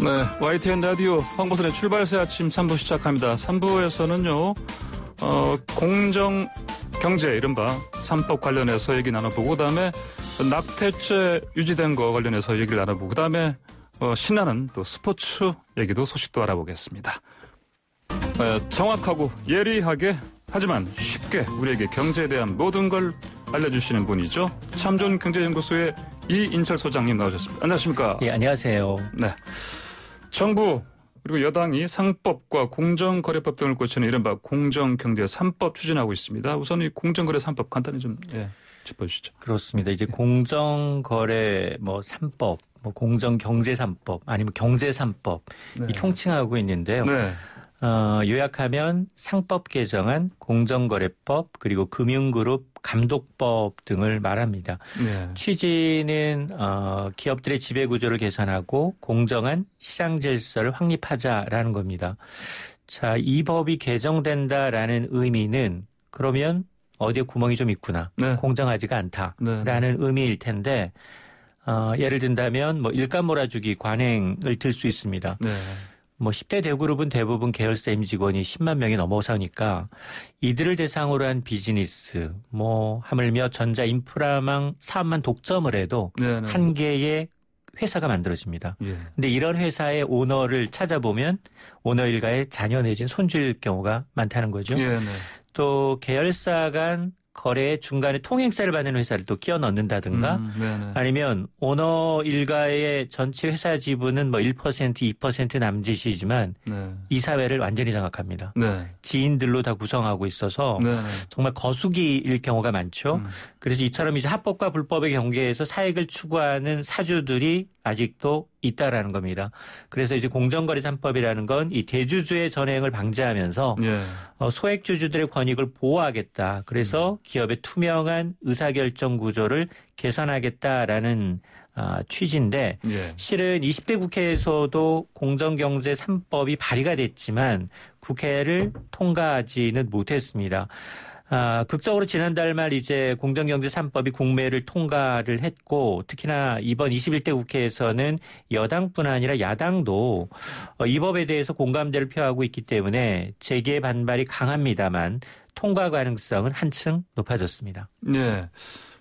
네, YTN 라디오 황보선의 출발새 아침 3부 시작합니다. 3부에서는요. 공정 경제 이른바 3법 관련해서 얘기 나눠보고 그다음에 낙태죄 유지된 거 관련해서 얘기를 나눠보고 그다음에 신나는 또 스포츠 얘기도 소식도 알아보겠습니다. 정확하고 예리하게 하지만 쉽게 우리에게 경제에 대한 모든 걸 알려주시는 분이죠. 참존 경제연구소의 이인철 소장님 나오셨습니다. 안녕하십니까? 예, 안녕하세요. 네. 정부 그리고 여당이 상법과 공정거래법 등을 고치는 이른바 공정경제 3법 추진하고 있습니다. 우선 이 공정거래 3법 간단히 좀 짚어주시죠. 그렇습니다. 이제 공정거래 3법, 공정경제 3법 아니면 경제 3법 이 통칭하고 있는데요. 네. 요약하면 상법 개정안, 공정거래법 그리고 금융그룹 감독법 등을 말합니다. 네. 취지는 기업들의 지배구조를 개선하고 공정한 시장 질서를 확립하자라는 겁니다. 자, 이 법이 개정된다라는 의미는 그러면 어디에 구멍이 좀 있구나. 네. 공정하지가 않다라는 의미일 텐데 예를 든다면 일감 몰아주기 관행을 들 수 있습니다. 네. 10대 대그룹은 대부분 계열사 임직원이 10만 명이 넘어서니까 이들을 대상으로 한 비즈니스, 하물며 전자 인프라망 사업만 독점을 해도 네네. 한 개의 회사가 만들어집니다. 예. 근데 이런 회사의 오너를 찾아보면 오너 일가의 자녀 내진 손주일 경우가 많다는 거죠. 예, 네. 또 계열사 간 거래의 중간에 통행세를 받는 회사를 또 끼워 넣는다든가 아니면 오너 일가의 전체 회사 지분은 1%, 2% 남짓이지만 이사회를 완전히 장악합니다. 네. 지인들로 다 구성하고 있어서 정말 거수기일 경우가 많죠. 그래서 이처럼 이제 합법과 불법의 경계에서 사익을 추구하는 사주들이 아직도 있다라는 겁니다. 그래서 이제 공정거래 3법이라는 건 이 대주주의 전횡을 방지하면서 소액주주들의 권익을 보호하겠다. 그래서 기업의 투명한 의사결정 구조를 개선하겠다라는 취지인데 실은 20대 국회에서도 공정경제 3법이 발의가 됐지만 국회를 통과하지는 못했습니다. 극적으로 지난달 말 이제 공정경제 3법이 국회를 통과를 했고 특히나 이번 21대 국회에서는 여당뿐 아니라 야당도 이 법에 대해서 공감대를 표하고 있기 때문에 재계의 반발이 강합니다만 통과 가능성은 한층 높아졌습니다. 네.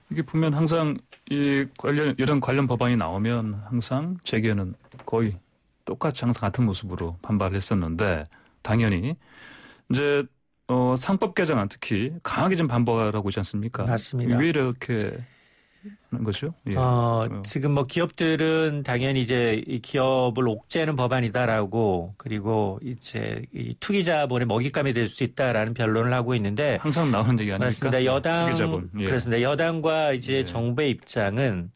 이게 보면 항상 이런 관련 법안이 나오면 항상 재계는 거의 똑같이 항상 같은 모습으로 반발을 했었는데 당연히 이제 상법 개정안 특히 강하게 좀 반발하고 있지 않습니까? 맞습니다. 왜 이렇게 하는 거죠? 예. 지금 기업들은 당연히 이제 이 기업을 옥죄는 법안이다라고 그리고 이제 이 투기자본의 먹잇감이 될 수 있다라는 변론을 하고 있는데 항상 나오는 얘기 아닙니까? 맞습니다. 여당 투기자본. 예. 그렇습니다. 여당과 이제 정부의 입장은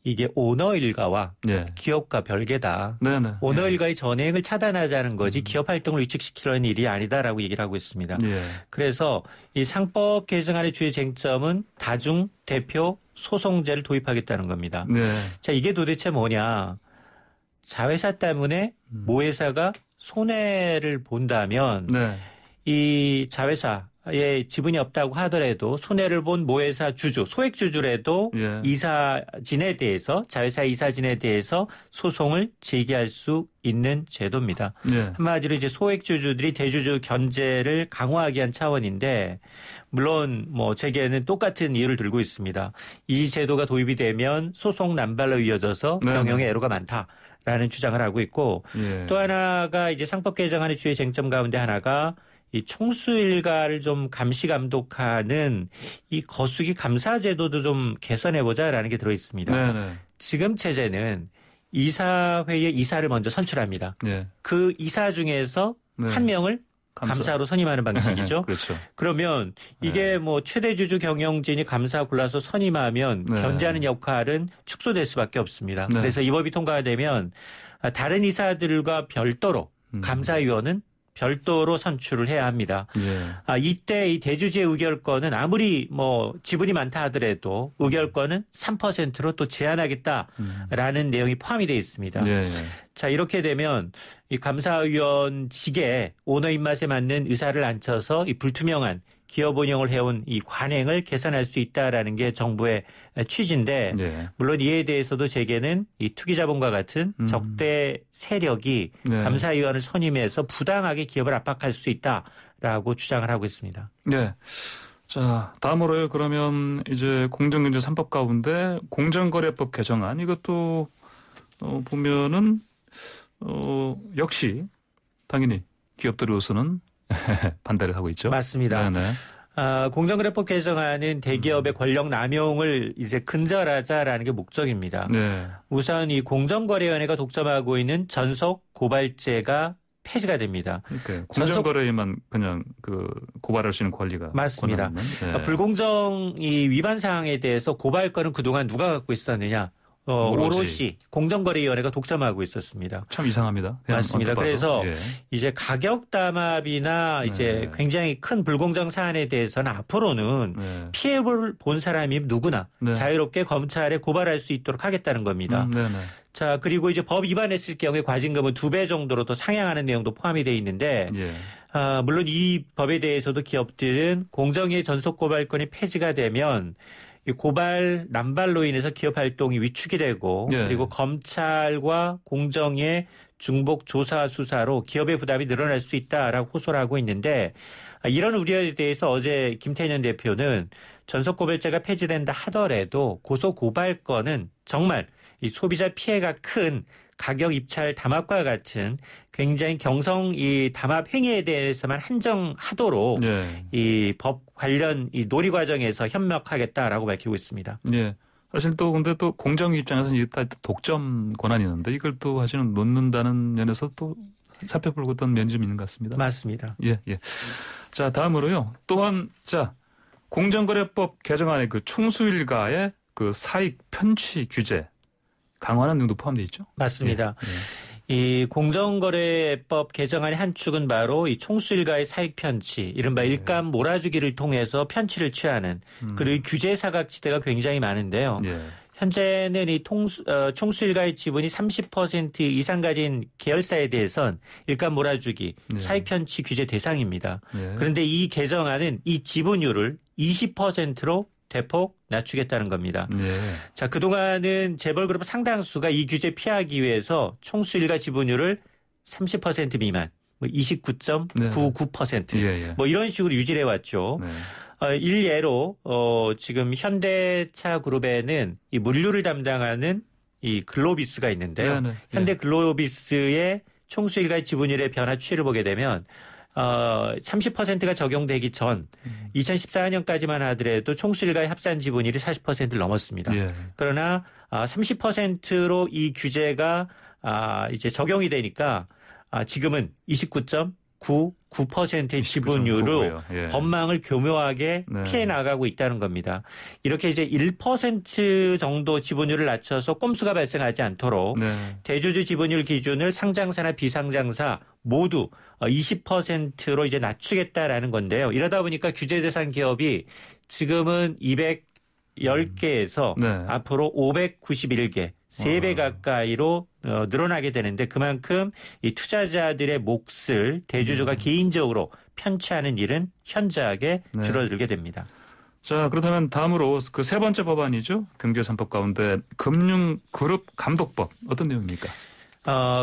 이게 오너 일가와 기업과 별개다. 네네. 오너 일가의 전횡을 차단하자는 거지 기업 활동을 위축시키려는 일이 아니다라고 얘기를 하고 있습니다. 그래서 이 상법 개정안의 주요 쟁점은 다중 대표 소송제를 도입하겠다는 겁니다. 자, 이게 도대체 뭐냐. 자회사 때문에 모회사가 손해를 본다면 이 자회사의 지분이 없다고 하더라도 손해를 본 모회사 주주, 소액주주라도 이사진에 대해서 자회사 이사진에 대해서 소송을 제기할 수 있는 제도입니다. 한마디로 이제 소액주주들이 대주주 견제를 강화하기 위한 차원인데 물론 재계는 똑같은 이유를 들고 있습니다. 이 제도가 도입이 되면 소송 남발로 이어져서 경영에 애로가 많다라는 주장을 하고 있고 또 하나가 이제 상법 개정안의 주요 쟁점 가운데 하나가 이 총수 일가를 좀 감시 감독하는 이 거수기 감사 제도도 좀 개선해보자라는 게 들어 있습니다. 지금 체제는 이사회의 이사를 먼저 선출합니다. 그 이사 중에서 한 명을 감사로 선임하는 방식이죠. 그렇죠. 그러면 이게 최대 주주 경영진이 감사 골라서 선임하면 견제하는 역할은 축소될 수밖에 없습니다. 그래서 이 법이 통과가 되면 다른 이사들과 별도로 감사위원은 별도로 선출을 해야 합니다. 이때 이 대주주의 의결권은 아무리 지분이 많다 하더라도 의결권은 3%로 또 제한하겠다라는 내용이 포함이 되어 있습니다. 자, 이렇게 되면 이 감사위원직에 오너 입맛에 맞는 의사를 앉혀서 이 불투명한 기업 운영을 해온 이 관행을 개선할 수 있다라는 게 정부의 취지인데 네. 물론 이에 대해서도 재계는 이 투기자본과 같은 적대 세력이 네. 감사위원을 선임해서 부당하게 기업을 압박할 수 있다라고 주장을 하고 있습니다. 네. 자, 다음으로요. 그러면 이제 공정경제 3법 가운데 공정거래법 개정안 이것도 보면은 역시 당연히 기업들로서는 반대를 하고 있죠. 맞습니다. 네네. 공정거래법 개정안은 대기업의 권력 남용을 이제 근절하자라는 게 목적입니다. 네. 우선 이 공정거래위원회가 독점하고 있는 전속 고발제가 폐지가 됩니다. 그러니까 공정거래에만 그냥 고발할 수 있는 권리가 맞습니다. 네. 불공정 이 위반 사항에 대해서 고발권은 그동안 누가 갖고 있었느냐? 오롯이 공정거래위원회가 독점하고 있었습니다. 참 이상합니다. 맞습니다. 그래서 이제 가격 담합이나 이제 굉장히 큰 불공정 사안에 대해서는 앞으로는 피해를 본 사람이 누구나 자유롭게 검찰에 고발할 수 있도록 하겠다는 겁니다. 자, 그리고 이제 법 위반했을 경우에 과징금은 2배 정도로 더 상향하는 내용도 포함이 되어 있는데 물론 이 법에 대해서도 기업들은 공정위의 전속 고발권이 폐지가 되면 이 고발 남발로 인해서 기업 활동이 위축이 되고 그리고 검찰과 공정의 중복 조사 수사로 기업의 부담이 늘어날 수 있다라고 호소를 하고 있는데 이런 우려에 대해서 어제 김태년 대표는 전속 고발제가 폐지된다 하더라도 고소 고발권은 정말 이 소비자 피해가 큰 가격 입찰 담합과 같은 굉장히 경성 이 담합 행위에 대해서만 한정하도록 이 법 관련 이 논의 과정에서 협력하겠다라고 밝히고 있습니다. 네. 사실 또 근데 또 공정 입장에서는 이게 다 독점 권한이 있는데 이걸 또 사실은 놓는다는 면에서 또 살펴볼 어떤 면이 좀 있는 것 같습니다. 맞습니다. 예. 자, 다음으로요. 또한 자, 공정거래법 개정안의 그 총수일가의 그 사익 편취 규제 강화하는 내용도 포함되어 있죠? 맞습니다. 이 공정거래법 개정안의 한 축은 바로 이 총수일가의 사익 편취, 이른바 일감 몰아주기를 통해서 편취를 취하는 그리고 규제 사각지대가 굉장히 많은데요. 현재는 이 총수일가의 지분이 30% 이상 가진 계열사에 대해선 일감 몰아주기, 사익 편취 규제 대상입니다. 그런데 이 개정안은 이 지분율을 20%로 대폭 낮추겠다는 겁니다. 자, 그동안은 재벌그룹 상당수가 이 규제 피하기 위해서 총수일가 지분율을 30% 미만, 29.99% 뭐 이런 식으로 유지해 왔죠. 일례로 지금 현대차 그룹에는 이 물류를 담당하는 이 글로비스가 있는데요. 현대 글로비스의 총수일가의 지분율의 변화 추이를 보게 되면 30%가 적용되기 전 2014년까지만 하더라도 총수일가의 합산 지분율이 40%를 넘었습니다. 그러나 30%로 이 규제가 이제 적용이 되니까 지금은 29.99%의 지분율로 법망을 교묘하게 피해 나가고 있다는 겁니다. 이렇게 이제 1% 정도 지분율을 낮춰서 꼼수가 발생하지 않도록 대주주 지분율 기준을 상장사나 비상장사 모두 20%로 이제 낮추겠다라는 건데요. 이러다 보니까 규제 대상 기업이 지금은 210개에서 앞으로 591개, 3배 가까이로 늘어나게 되는데 그만큼 이 투자자들의 몫을 대주주가 개인적으로 편취하는 일은 현저하게 줄어들게 됩니다. 자, 그렇다면 다음으로 그 세 번째 법안이죠. 경제 3법 가운데 금융그룹 감독법 어떤 내용입니까?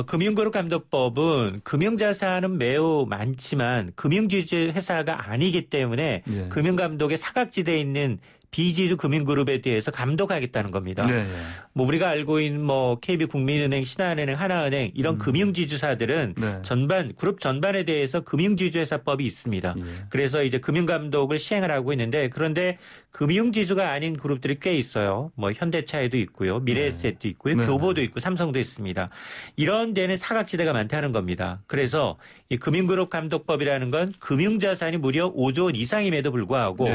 금융그룹 감독법은 금융자산은 매우 많지만 금융지주 회사가 아니기 때문에 금융감독의 사각지대에 있는 비지주 금융그룹에 대해서 감독하겠다는 겁니다. 뭐 우리가 알고 있는 뭐 KB국민은행, 신한은행, 하나은행 이런 금융지주사들은 그룹 전반에 대해서 금융지주회사법이 있습니다. 그래서 이제 금융감독을 시행을 하고 있는데 그런데 금융지주가 아닌 그룹들이 꽤 있어요. 뭐 현대차에도 있고요, 미래에셋도 있고요, 교보도 있고 삼성도 있습니다. 이런 데는 사각지대가 많다는 겁니다. 그래서 이 금융그룹 감독법이라는 건 금융자산이 무려 5조 원 이상임에도 불구하고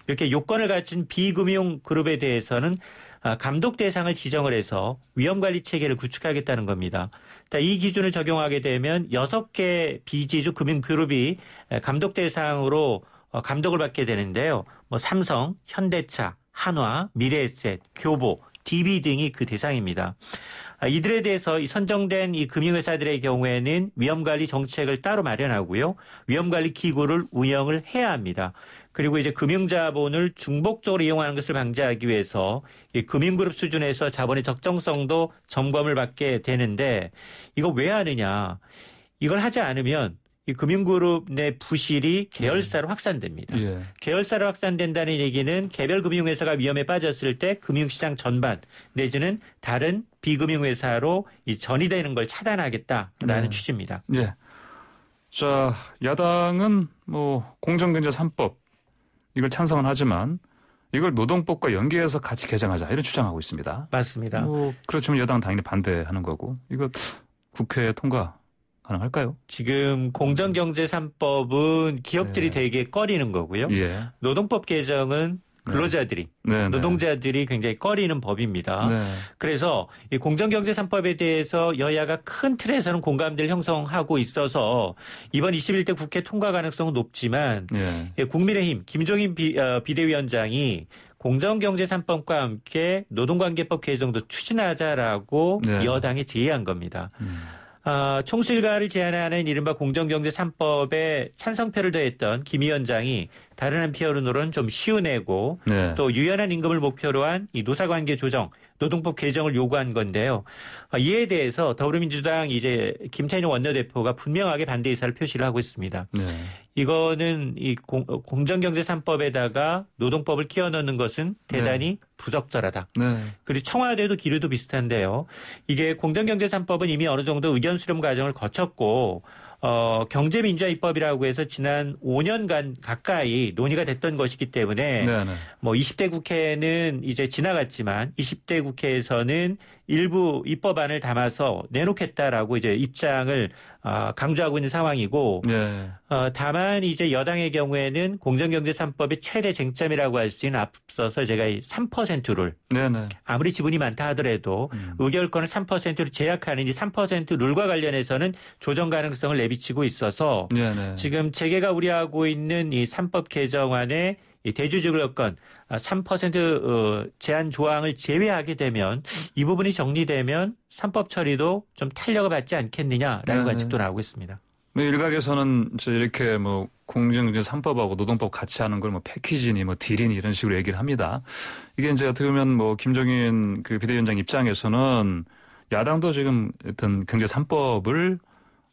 이렇게 요건을 갖춘 비금융 그룹에 대해서는 감독 대상을 지정을 해서 위험관리 체계를 구축하겠다는 겁니다. 이 기준을 적용하게 되면 6개 비지주 금융그룹이 감독 대상으로 감독을 받게 되는데요. 뭐 삼성, 현대차, 한화, 미래에셋, 교보, DB 등이 그 대상입니다. 이들에 대해서 이 선정된 이 금융회사들의 경우에는 위험관리 정책을 따로 마련하고요. 위험관리 기구를 운영을 해야 합니다. 그리고 이제 금융자본을 중복적으로 이용하는 것을 방지하기 위해서 이 금융그룹 수준에서 자본의 적정성도 점검을 받게 되는데 이거 왜 하느냐. 이걸 하지 않으면 이 금융그룹 내 부실이 계열사로 확산됩니다. 예. 계열사로 확산된다는 얘기는 개별 금융회사가 위험에 빠졌을 때 금융시장 전반 내지는 다른 비금융회사로 이 전이되는 걸 차단하겠다라는 취지입니다. 예. 자, 야당은 뭐 공정경제 3법 이걸 찬성은 하지만 이걸 노동법과 연계해서 같이 개정하자 이런 주장하고 있습니다. 맞습니다. 그렇지만 여당은 당연히 반대하는 거고 이거 국회 통과 가능할까요? 지금 공정경제 3법은 기업들이 되게 꺼리는 거고요. 노동법 개정은 근로자들이, 노동자들이 굉장히 꺼리는 법입니다. 그래서 이 공정경제 3법에 대해서 여야가 큰 틀에서는 공감대를 형성하고 있어서 이번 21대 국회 통과 가능성은 높지만 국민의힘 김종인 비대위원장이 공정경제 3법과 함께 노동관계법 개정도 추진하자라고 여당에 제의한 겁니다. 총실가를 제한하는 이른바 공정경제 3법에 찬성표를 더했던 김 위원장이 다른 한편으로는 좀 쉬운애고 또 유연한 임금을 목표로 한 이 노사관계 조정, 노동법 개정을 요구한 건데요. 이에 대해서 더불어민주당 이제 김태년 원내대표가 분명하게 반대 의사를 표시를 하고 있습니다. 이거는 이 공정경제 3법에다가 노동법을 끼워 넣는 것은 대단히 부적절하다. 그리고 청와대도 기류도 비슷한데요. 이게 공정경제 3법은 이미 어느 정도 의견 수렴 과정을 거쳤고 경제민주화 입법이라고 해서 지난 5년간 가까이 논의가 됐던 것이기 때문에 뭐 20대 국회는 이제 지나갔지만 20대 국회에서는 일부 입법안을 담아서 내놓겠다라고 이제 입장을 강조하고 있는 상황이고 다만 이제 여당의 경우에는 공정경제 3법의 최대 쟁점이라고 할 수 있는 앞서서 제가 이 3%를 아무리 지분이 많다 하더라도 의결권을 3%로 제약하는 이 3% 룰과 관련해서는 조정 가능성을 내비치고 있어서 지금 재계가 우려하고 있는 이 3법 개정안에 이 대주주권료권 3% 제한 조항을 제외하게 되면 이 부분이 정리되면 3법 처리도 좀 탄력을 받지 않겠느냐라는 관측도 나오고 있습니다. 일각에서는 이렇게 뭐 공정경제 3법하고 노동법 같이 하는 걸 뭐 패키지니 뭐 딜이니 이런 식으로 얘기를 합니다. 이게 이제 어떻게 보면 뭐 김종인 그 비대위원장 입장에서는 야당도 지금 어떤 경제 3법을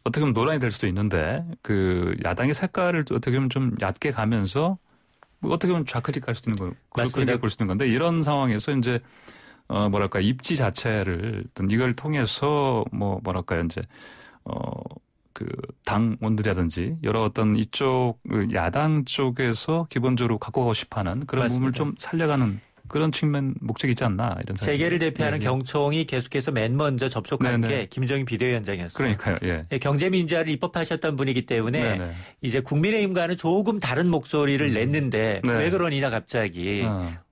어떻게 보면 논란이 될 수도 있는데 그 야당의 색깔을 어떻게 보면 좀 얕게 가면서 어떻게 보면 좌클릭 할 수도 있는 거, 그렇게 볼 수 있는 건데 이런 상황에서 이제 뭐랄까 입지 자체를 어떤 이걸 통해서 뭐랄까요 이제 그 당원들이라든지 여러 어떤 이쪽 야당 쪽에서 기본적으로 갖고 가고 싶어하는 그런 부분을 좀 살려가는 그런 측면 목적이 있지 않나 이런 생각이. 재계를 대표하는 경총이 계속해서 맨 먼저 접촉한 게 김종인 비대위원장이었어요. 그러니까요. 경제민주화를 입법하셨던 분이기 때문에 이제 국민의힘과는 조금 다른 목소리를 냈는데 왜 그러느냐 갑자기.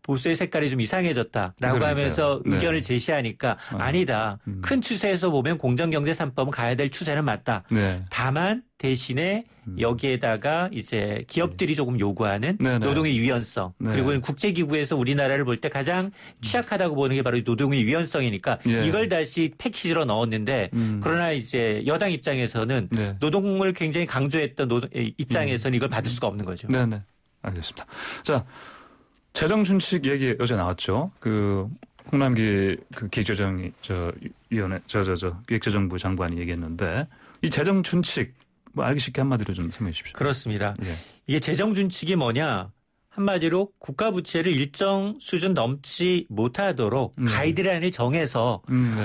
보수의 색깔이 좀 이상해졌다라고 하면서 의견을 제시하니까 아니다. 큰 추세에서 보면 공정경제 3법은 가야 될 추세는 맞다. 다만 대신에 여기에다가 이제 기업들이 조금 요구하는 노동의 유연성 그리고 국제기구에서 우리나라를 볼 때 가장 취약하다고 보는 게 바로 노동의 유연성이니까 이걸 다시 패키지로 넣었는데 그러나 이제 여당 입장에서는 노동을 굉장히 강조했던 입장에서는 이걸 받을 수가 없는 거죠. 네네. 알겠습니다. 자. 재정준칙 얘기 어제 나왔죠. 그 홍남기 그 기획재정부 장관이 얘기했는데 이 재정준칙 뭐 알기 쉽게 한마디로 좀 설명해 주십시오. 그렇습니다. 이게 재정준칙이 뭐냐? 한마디로 국가 부채를 일정 수준 넘지 못하도록 가이드라인을 정해서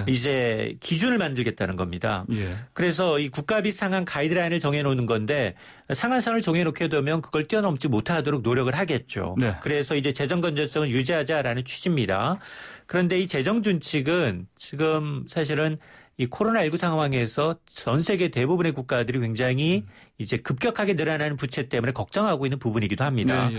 이제 기준을 만들겠다는 겁니다. 그래서 이 국가비 상한 가이드라인을 정해놓는 건데 상한선을 정해놓게 되면 그걸 뛰어넘지 못하도록 노력을 하겠죠. 그래서 이제 재정 건전성을 유지하자라는 취지입니다. 그런데 이 재정준칙은 지금 사실은 이 코로나19 상황에서 전 세계 대부분의 국가들이 굉장히 이제 급격하게 늘어나는 부채 때문에 걱정하고 있는 부분이기도 합니다.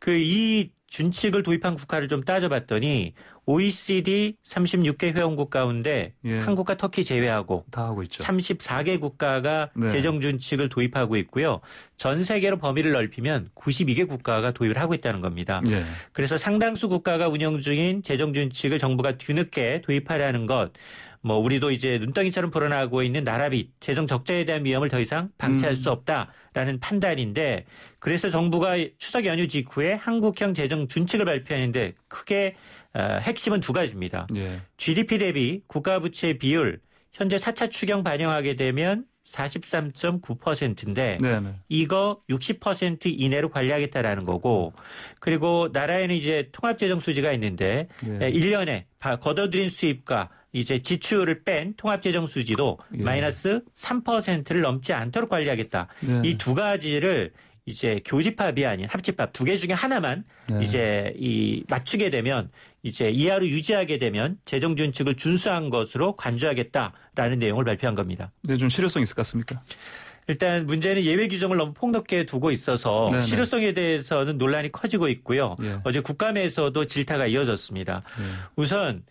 이 준칙을 도입한 국가를 좀 따져봤더니 OECD 36개 회원국 가운데 예. 한국과 터키 제외하고 다 하고 있죠. 34개 국가가 네. 재정 준칙을 도입하고 있고요. 전 세계로 범위를 넓히면 92개 국가가 도입을 하고 있다는 겁니다. 예. 그래서 상당수 국가가 운영 중인 재정 준칙을 정부가 뒤늦게 도입하려는 것, 뭐 우리도 이제 눈덩이처럼 불어나고 있는 나라빚, 재정 적자에 대한 위험을 더 이상 방치할 수 없다라는 판단인데, 그래서 정부가 추석 연휴 직후에 한국형 재정 준칙을 발표하는데 크게 핵심은 두 가지입니다. 예. GDP 대비 국가 부채 비율 현재 4차 추경 반영하게 되면 43.9%인데 네네. 이거 60% 이내로 관리하겠다라는 거고, 그리고 나라에는 이제 통합재정 수지가 있는데 예. 1년에 걷어들인 수입과 이제 지출을 뺀 통합재정 수지도 예. 마이너스 3%를 넘지 않도록 관리하겠다. 네. 이 두 가지를 이제 교집합이 아닌 합집합 두 개 중에 하나만 네. 이제 맞추게 되면 이제 이하로 유지하게 되면 재정 준칙을 준수한 것으로 간주하겠다라는 내용을 발표한 겁니다. 네, 좀 실효성 있을 것 같습니까? 일단 문제는 예외 규정을 너무 폭넓게 두고 있어서 네네. 실효성에 대해서는 논란이 커지고 있고요. 예. 어제 국감에서도 질타가 이어졌습니다. 예. 우선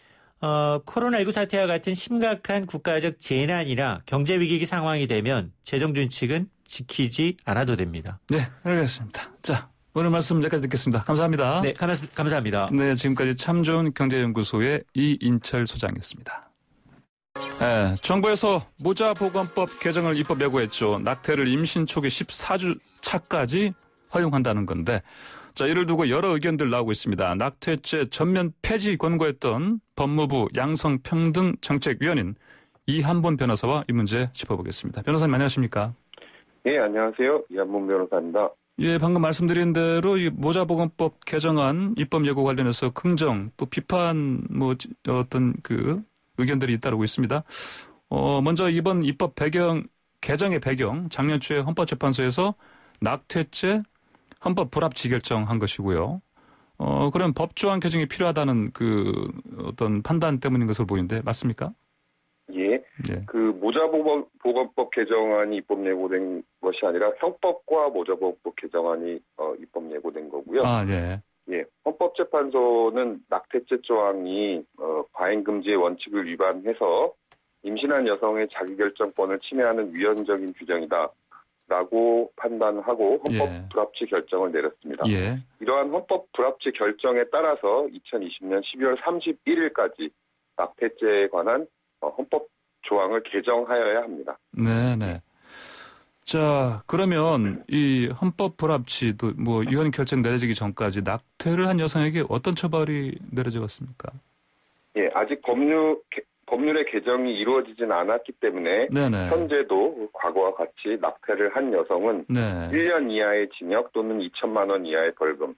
코로나19 사태와 같은 심각한 국가적 재난이나 경제 위기 상황이 되면 재정 준칙은 지키지 않아도 됩니다. 네, 알겠습니다. 자, 오늘 말씀 여기까지 듣겠습니다. 감사합니다. 네, 감사합니다. 네, 지금까지 참 좋은 경제연구소의 이인철 소장이었습니다. 네, 정부에서 모자보건법 개정을 입법 예고했죠. 낙태를 임신 초기 14주 차까지 허용한다는 건데, 자, 이를 두고 여러 의견들 나오고 있습니다. 낙태죄 전면 폐지 권고했던 법무부 양성평등정책위원인 이한본 변호사와 이 문제 짚어보겠습니다. 변호사님 안녕하십니까? 네, 안녕하세요. 이한본 변호사입니다. 예, 방금 말씀드린 대로 이 모자보건법 개정안 입법 예고 관련해서 긍정 또 비판 어떤 그 의견들이 잇따르고 있습니다. 먼저 이번 입법 개정의 배경 작년 초에 헌법재판소에서 낙태죄 헌법 불합치 결정한 것이고요. 그럼 법조항 개정이 필요하다는 그 어떤 판단 때문인 것으로 보이는데 맞습니까? 예. 예. 그 모자보건법 개정안이 입법 예고된 것이 아니라 형법과 모자보건법 개정안이 입법 예고된 거고요. 아, 예. 예. 헌법재판소는 낙태죄 조항이 과잉금지의 원칙을 위반해서 임신한 여성의 자기결정권을 침해하는 위헌적인 규정이다라고 판단하고 헌법 예. 불합치 결정을 내렸습니다. 예. 이러한 헌법 불합치 결정에 따라서 2020년 12월 31일까지 낙태죄에 관한 헌법 조항을 개정하여야 합니다. 네네. 자, 그러면 이 헌법 불합치도 위헌 결정 내려지기 전까지 낙태를 한 여성에게 어떤 처벌이 내려져 왔습니까? 예, 아직 법률의 개정이 이루어지진 않았기 때문에 네네. 현재도 과거와 같이 낙태를 한 여성은 네. 1년 이하의 징역 또는 2천만 원 이하의 벌금,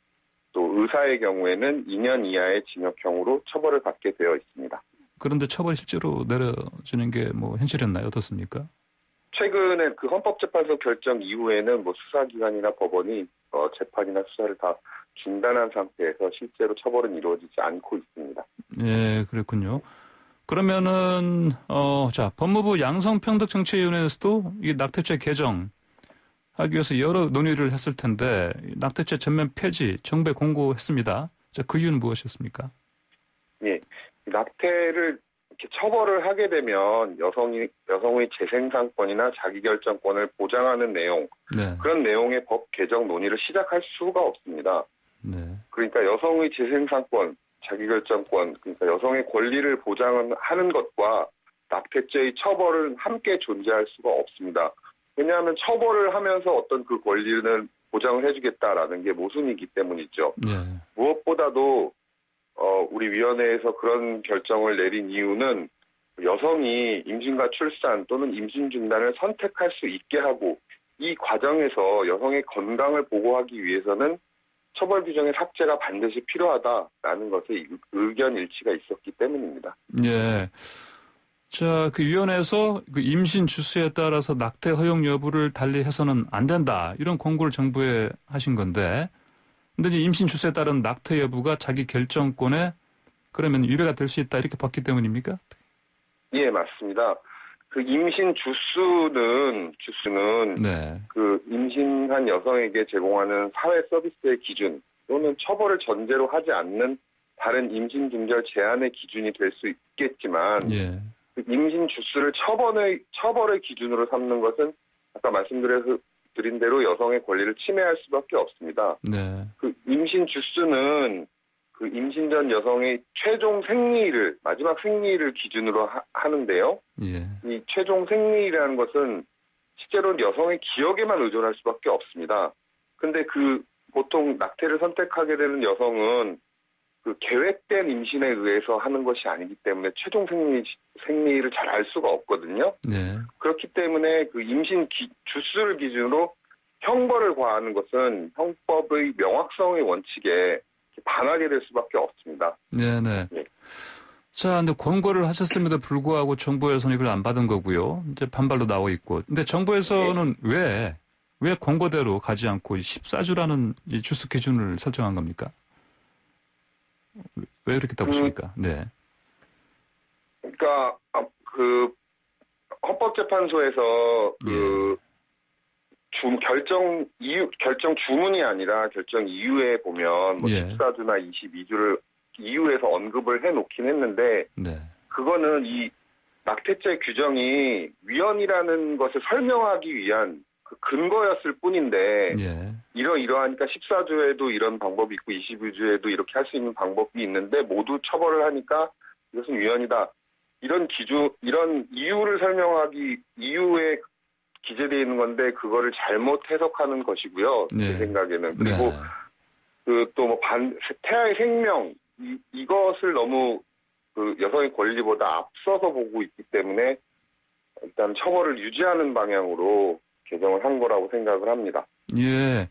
또 의사의 경우에는 2년 이하의 징역형으로 처벌을 받게 되어 있습니다. 그런데 처벌이 실제로 내려지는 게 현실이었나요? 어떻습니까? 최근에 그 헌법재판소 결정 이후에는 수사기관이나 법원이 재판이나 수사를 다 중단한 상태에서 실제로 처벌은 이루어지지 않고 있습니다. 예, 그렇군요. 그러면은 자, 법무부 양성평등정책위원회에서도 이 낙태죄 개정하기 위해서 여러 논의를 했을 텐데 낙태죄 전면 폐지 정부에 공고했습니다. 자, 그 이유는 무엇이었습니까? 예, 낙태를 이렇게 처벌을 하게 되면 여성의 재생산권이나 자기결정권을 보장하는 내용, 네. 그런 내용의 법 개정 논의를 시작할 수가 없습니다. 네. 그러니까 여성의 재생산권, 자기결정권, 그러니까 여성의 권리를 보장하는 것과 낙태죄의 처벌은 함께 존재할 수가 없습니다. 왜냐하면 처벌을 하면서 어떤 그 권리를 보장을 해주겠다라는 게 모순이기 때문이죠. 네. 무엇보다도 우리 위원회에서 그런 결정을 내린 이유는 여성이 임신과 출산 또는 임신 중단을 선택할 수 있게 하고 이 과정에서 여성의 건강을 보호하기 위해서는 처벌 규정의 삭제가 반드시 필요하다라는 것에 의견 일치가 있었기 때문입니다. 예. 자, 그 위원회에서 그 임신 주수에 따라서 낙태 허용 여부를 달리해서는 안 된다. 이런 공고를 정부에 하신 건데, 근데 이제 임신 주수에 따른 낙태 여부가 자기 결정권에 그러면 유배가 될 수 있다. 이렇게 봤기 때문입니까? 예, 맞습니다. 그 임신 주수는 네. 그 임신한 여성에게 제공하는 사회 서비스의 기준, 또는 처벌을 전제로 하지 않는 다른 임신 중절 제한의 기준이 될 수 있겠지만 예. 그 임신 주수를 처벌의 기준으로 삼는 것은 아까 말씀드린 대로 여성의 권리를 침해할 수밖에 없습니다. 네. 그 임신 주수는 그 임신 전 여성의 최종 생리를 마지막 생리를 기준으로 하는데요. 예. 이 최종 생리라는 것은 실제로는 여성의 기억에만 의존할 수밖에 없습니다. 근데 그 보통 낙태를 선택하게 되는 여성은 그 계획된 임신에 의해서 하는 것이 아니기 때문에 최종 생리를 잘 알 수가 없거든요. 네. 그렇기 때문에 그 임신 주수를 기준으로 형벌을 과하는 것은 형법의 명확성의 원칙에 반하게 될 수밖에 없습니다. 네네. 네. 자, 근데 권고를 하셨음에도 불구하고 정부에서는 이걸 안 받은 거고요. 이제 반발도 나오고 있고. 근데 정부에서는 왜 권고대로 가지 않고 14주라는 이 주수 기준을 설정한 겁니까? 왜 그렇게 보십니까? 네. 그러니까 그 헌법재판소에서 그 결정 주문이 아니라 결정 이유에 보면 뭐 14주나 22주를 이유에서 언급을 해놓긴 했는데 네. 그거는 이 낙태죄 규정이 위헌이라는 것을 설명하기 위한 그 근거였을 뿐인데 이러하니까 14주에도 이런 방법이 있고 22주에도 이렇게 할 수 있는 방법이 있는데 모두 처벌을 하니까 이것은 위헌이다. 이런 이유를 설명하기 이유에 기재되어 있는 건데 그거를 잘못 해석하는 것이고요. 제 생각에는. 그리고 그 또 뭐 태아의 생명 이것을 너무 그 여성의 권리보다 앞서서 보고 있기 때문에 일단 처벌을 유지하는 방향으로 개정을 한 거라고 생각을 합니다. 예.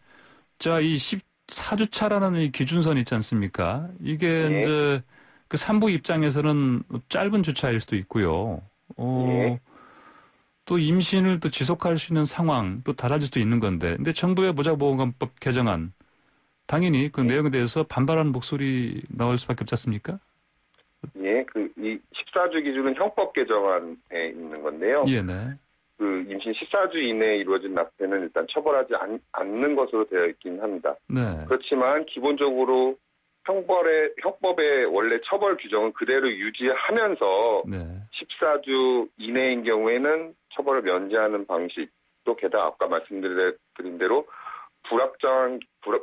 자, 이 14주차라는 이 기준선 있지 않습니까? 이게 이제 그 산부 입장에서는 짧은 주차일 수도 있고요. 또 임신을 또 지속할 수 있는 상황 또 달라질 수도 있는 건데, 근데 정부의 모자보건법 개정안 당연히 그 내용에 대해서 반발하는 목소리 나올 수밖에 없지 않습니까? 예, 이 14주 기준은 형법 개정안에 있는 건데요. 예, 네. 그 임신 14주 이내에 이루어진 낙태는 일단 처벌하지 않는 것으로 되어 있긴 합니다. 네. 그렇지만 기본적으로 형법의 원래 처벌 규정은 그대로 유지하면서 14주 이내인 경우에는 처벌을 면제하는 방식, 또 게다가 아까 말씀드린 대로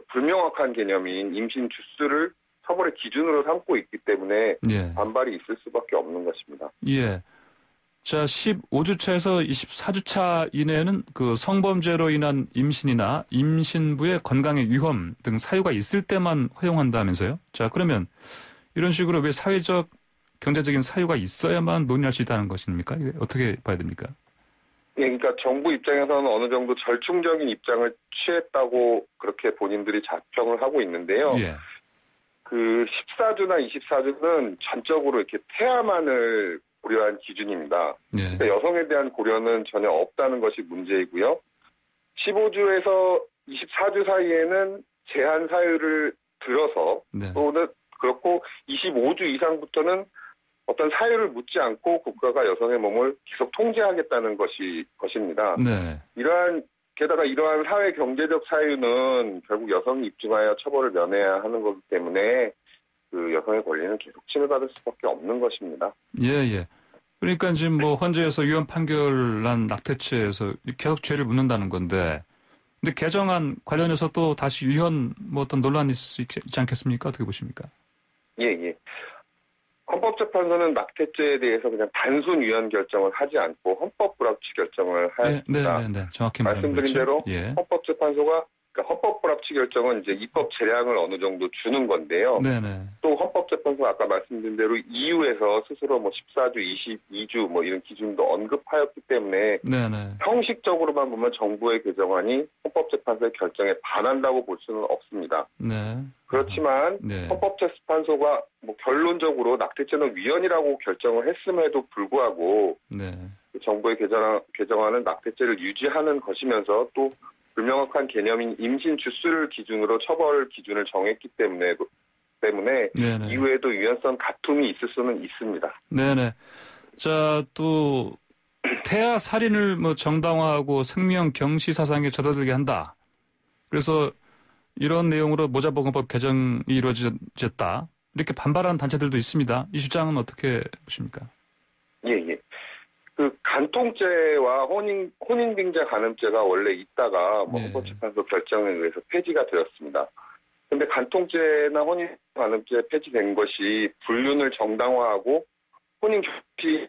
불명확한 개념인 임신 주수를 처벌의 기준으로 삼고 있기 때문에 반발이 있을 수밖에 없는 것입니다. 예. 자, 15주차에서 24주차 이내에는 그 성범죄로 인한 임신이나 임신부의 건강에 위험 등 사유가 있을 때만 허용한다면서요? 자, 그러면 이런 식으로 왜 사회적, 경제적인 사유가 있어야만 논의할 수 있다는 것입니까? 이게 어떻게 봐야 됩니까? 예, 그러니까 정부 입장에서는 어느 정도 절충적인 입장을 취했다고 그렇게 본인들이 자평을 하고 있는데요. 그 14주나 24주는 전적으로 이렇게 태아만을 고려한 기준입니다. 그러니까 여성에 대한 고려는 전혀 없다는 것이 문제이고요. 15주에서 24주 사이에는 제한 사유를 들어서 또는 그렇고 25주 이상부터는 어떤 사유를 묻지 않고 국가가 여성의 몸을 계속 통제하겠다는 것입니다. 게다가 이러한 사회 경제적 사유는 결국 여성이 입증하여 처벌을 면해야 하는 거기 때문에 그 여성의 권리는 계속 침해받을 수밖에 없는 것입니다. 예. 그러니까 지금 뭐 헌재에서 위헌 판결 난 낙태죄에서 계속 죄를 묻는다는 건데, 근데 개정안 관련해서 또 다시 위헌 뭐 어떤 논란이 있을 수 있지 않겠습니까? 어떻게 보십니까? 예. 헌법재판소는 낙태죄에 대해서 그냥 단순 위헌 결정을 하지 않고 헌법 불합치 결정을 하였습니다. 네. 정확히 말씀드린 대로 헌법재판소가 그러니까 헌법 불합치 결정은 이제 입법 재량을 어느 정도 주는 건데요. 또 헌법재판소가 아까 말씀드린 대로 EU에서 스스로 뭐 14주, 22주 뭐 이런 기준도 언급하였기 때문에 형식적으로만 보면 정부의 개정안이 헌법재판소의 결정에 반한다고 볼 수는 없습니다. 그렇지만 헌법재판소가 뭐 결론적으로 낙태죄는 위헌이라고 결정을 했음에도 불구하고 정부의 개정안은 낙태죄를 유지하는 것이면서 또 불명확한 개념인 임신 주수를 기준으로 처벌 기준을 정했기 때문에 이후에도 유연성 다툼이 있을 수는 있습니다. 자, 또 태아 살인을 뭐 정당화하고 생명 경시 사상에 접어들게 한다. 그래서 이런 내용으로 모자보건법 개정이 이루어졌다. 이렇게 반발하는 단체들도 있습니다. 이 주장은 어떻게 보십니까? 예. 그 간통죄와 혼인빙자 간음죄가 원래 있다가 헌법재판소 결정에 의해서 폐지가 되었습니다. 그런데 간통죄나 혼인 간음죄 폐지된 것이 불륜을 정당화하고 혼인 결핍이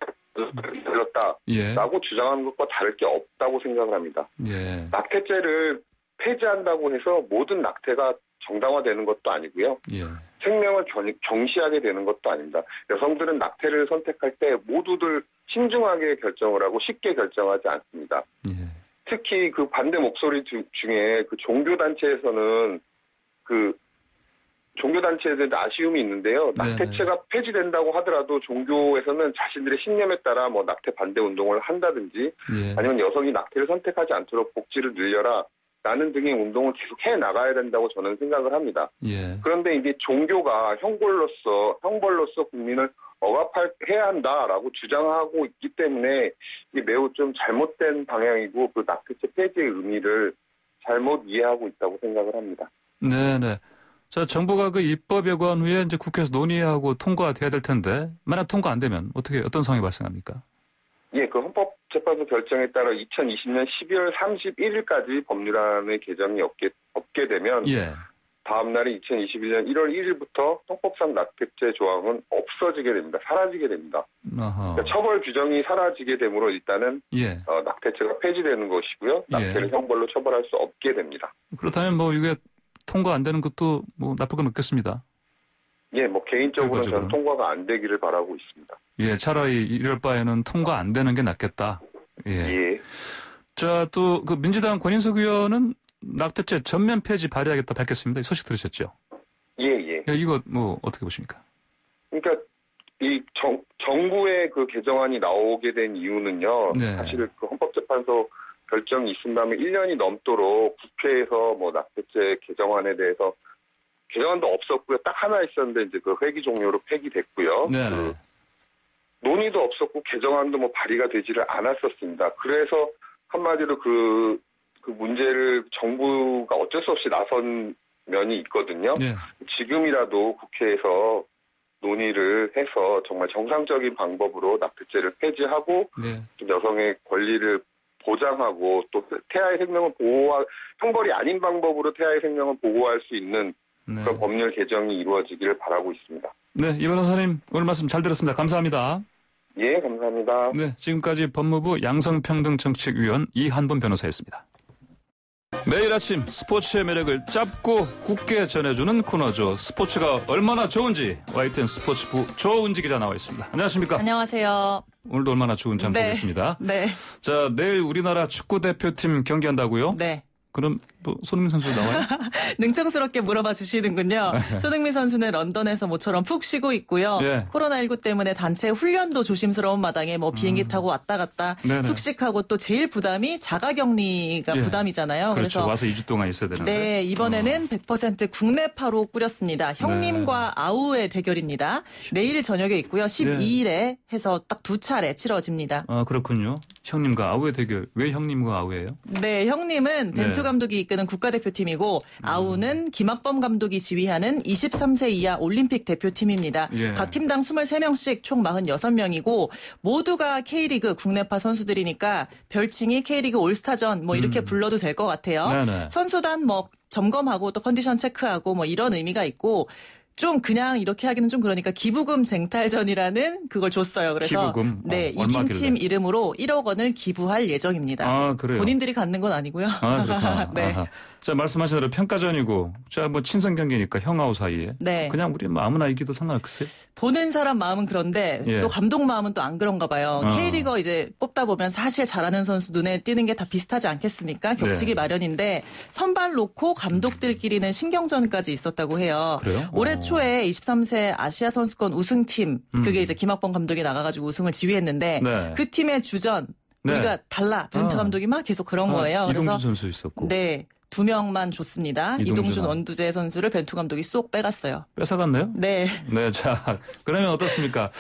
열렸다라고 주장하는 것과 다를 게 없다고 생각을 합니다. 낙태죄를 폐지한다고 해서 모든 낙태가 정당화되는 것도 아니고요. 생명을 경시하게 되는 것도 아닙니다. 여성들은 낙태를 선택할 때 모두들 신중하게 결정을 하고 쉽게 결정하지 않습니다. 특히 그 반대 목소리 중에 그 종교단체에서는 그 종교단체에 대한 아쉬움이 있는데요. 낙태죄가 폐지된다고 하더라도 종교에서는 자신들의 신념에 따라 뭐 낙태 반대 운동을 한다든지 아니면 여성이 낙태를 선택하지 않도록 복지를 늘려라 라는 등의 운동을 계속 해 나가야 된다고 저는 생각을 합니다. 그런데 이게 종교가 형벌로서 국민을 억압해야 한다라고 주장하고 있기 때문에 이게 매우 좀 잘못된 방향이고 그 낙태죄 폐지의 의미를 잘못 이해하고 있다고 생각을 합니다. 네네. 자, 정부가 그 입법 예고한 후에 이제 국회에서 논의하고 통과돼야 될 텐데 만약 통과 안 되면 어떤 상황이 발생합니까? 예, 그 헌법재판소 결정에 따라 2020년 12월 31일까지 법률안의 개정이 없게 되면 다음 날인 2021년 1월 1일부터 헌법상 낙태죄 조항은 없어지게 됩니다. 사라지게 됩니다. 그러니까 처벌 규정이 사라지게 되므로 일단은 낙태죄가 폐지되는 것이고요. 낙태를 형벌로 처벌할 수 없게 됩니다. 그렇다면 뭐 이게 통과 안 되는 것도 뭐 나쁠 건 없겠습니다. 예, 뭐 개인적으로는 저는 통과가 안 되기를 바라고 있습니다. 예, 차라리 이럴 바에는 통과 안 되는 게 낫겠다. 자, 또 그 민주당 권인석 의원은 낙태죄 전면 폐지 발의하겠다 밝혔습니다. 이 소식 들으셨죠? 예. 이거 뭐 어떻게 보십니까? 그러니까 이 정부의 그 개정안이 나오게 된 이유는요. 사실 그 헌법재판소 결정이 있은 다음에 1년이 넘도록 국회에서 뭐 낙태죄 개정안에 대해서 개정안도 없었고요. 딱 하나 있었는데 이제 그 회기 종료로 폐기됐고요. 그 논의도 없었고 개정안도 뭐 발의가 되지를 않았었습니다. 그래서 한마디로 그 문제를 정부가 어쩔 수 없이 나선 면이 있거든요. 지금이라도 국회에서 논의를 해서 정말 정상적인 방법으로 낙태죄를 폐지하고 좀 여성의 권리를 보장하고 또 태아의 생명을 형벌이 아닌 방법으로 태아의 생명을 보호할 수 있는 그런 법률 개정이 이루어지기를 바라고 있습니다. 네, 이 변호사님 오늘 말씀 잘 들었습니다. 감사합니다. 예, 감사합니다. 네, 지금까지 법무부 양성평등정책위원 이한범 변호사였습니다. 매일 아침 스포츠의 매력을 짧고 굳게 전해주는 코너죠. 스포츠가 얼마나 좋은지 YTN 스포츠부 조은지 기자 나와 있습니다. 안녕하십니까? 안녕하세요. 오늘도 얼마나 좋은지 한번 보겠습니다. 자, 내일 우리나라 축구대표팀 경기한다고요? 네. 그럼 뭐 손흥민 선수 나와요? 능청스럽게 물어봐 주시는군요. 손흥민 선수는 런던에서 모처럼 푹 쉬고 있고요. 코로나19 때문에 단체 훈련도 조심스러운 마당에 뭐 비행기 타고 왔다 갔다 숙식하고 또 제일 부담이 자가격리가 부담이잖아요. 그렇죠. 그래서 와서 2주 동안 있어야 되는데. 네, 이번에는 100% 국내파로 꾸렸습니다. 형님과 아우의 대결입니다. 내일 저녁에 있고요. 12일에 해서 딱 2차례 치러집니다. 아, 그렇군요. 형님과 아우의 대결. 왜 형님과 아우예요? 네, 형님은 벤투 감독이 이끄는 국가대표팀이고 아우는 김학범 감독이 지휘하는 23세 이하 올림픽 대표팀입니다. 각 팀당 23명씩 총 46명이고 모두가 K리그 국내파 선수들이니까 별칭이 K리그 올스타전 뭐 이렇게 불러도 될 것 같아요. 선수단 뭐 점검하고 또 컨디션 체크하고 뭐 이런 의미가 있고 좀 그냥 이렇게 하기는 좀 그러니까 기부금 쟁탈전이라는 그걸 줬어요. 그래서 기부금? 네, 이긴 팀 이름으로 1억 원을 기부할 예정입니다. 아, 그래요? 본인들이 갖는 건 아니고요. 아, 그렇구나. 네. 자, 말씀하신 대로 평가전이고 자, 뭐 친선 경기니까 형아우 사이에 그냥 우리 뭐 아무나 이기도 상관없어요. 보는 사람 마음은 그런데 또 감독 마음은 또 안 그런가 봐요. K리거 이제 뽑다 보면 사실 잘하는 선수 눈에 띄는 게 다 비슷하지 않겠습니까? 겹치기 마련인데 선발 놓고 감독들끼리는 신경전까지 있었다고 해요. 그래요? 올해 초에 23세 아시아 선수권 우승팀 그게 이제 김학범 감독이 나가가지고 우승을 지휘했는데 그 팀의 주전 우리가 달라 벤투 감독이 막 계속 그런 거예요. 이동준 그래서 선수 있었고. 네. 2명만 줬습니다. 이동준 원두재 선수를 벤투 감독이 쏙 빼갔어요. 뺏어갔나요? 네. 네, 자, 그러면 어떻습니까?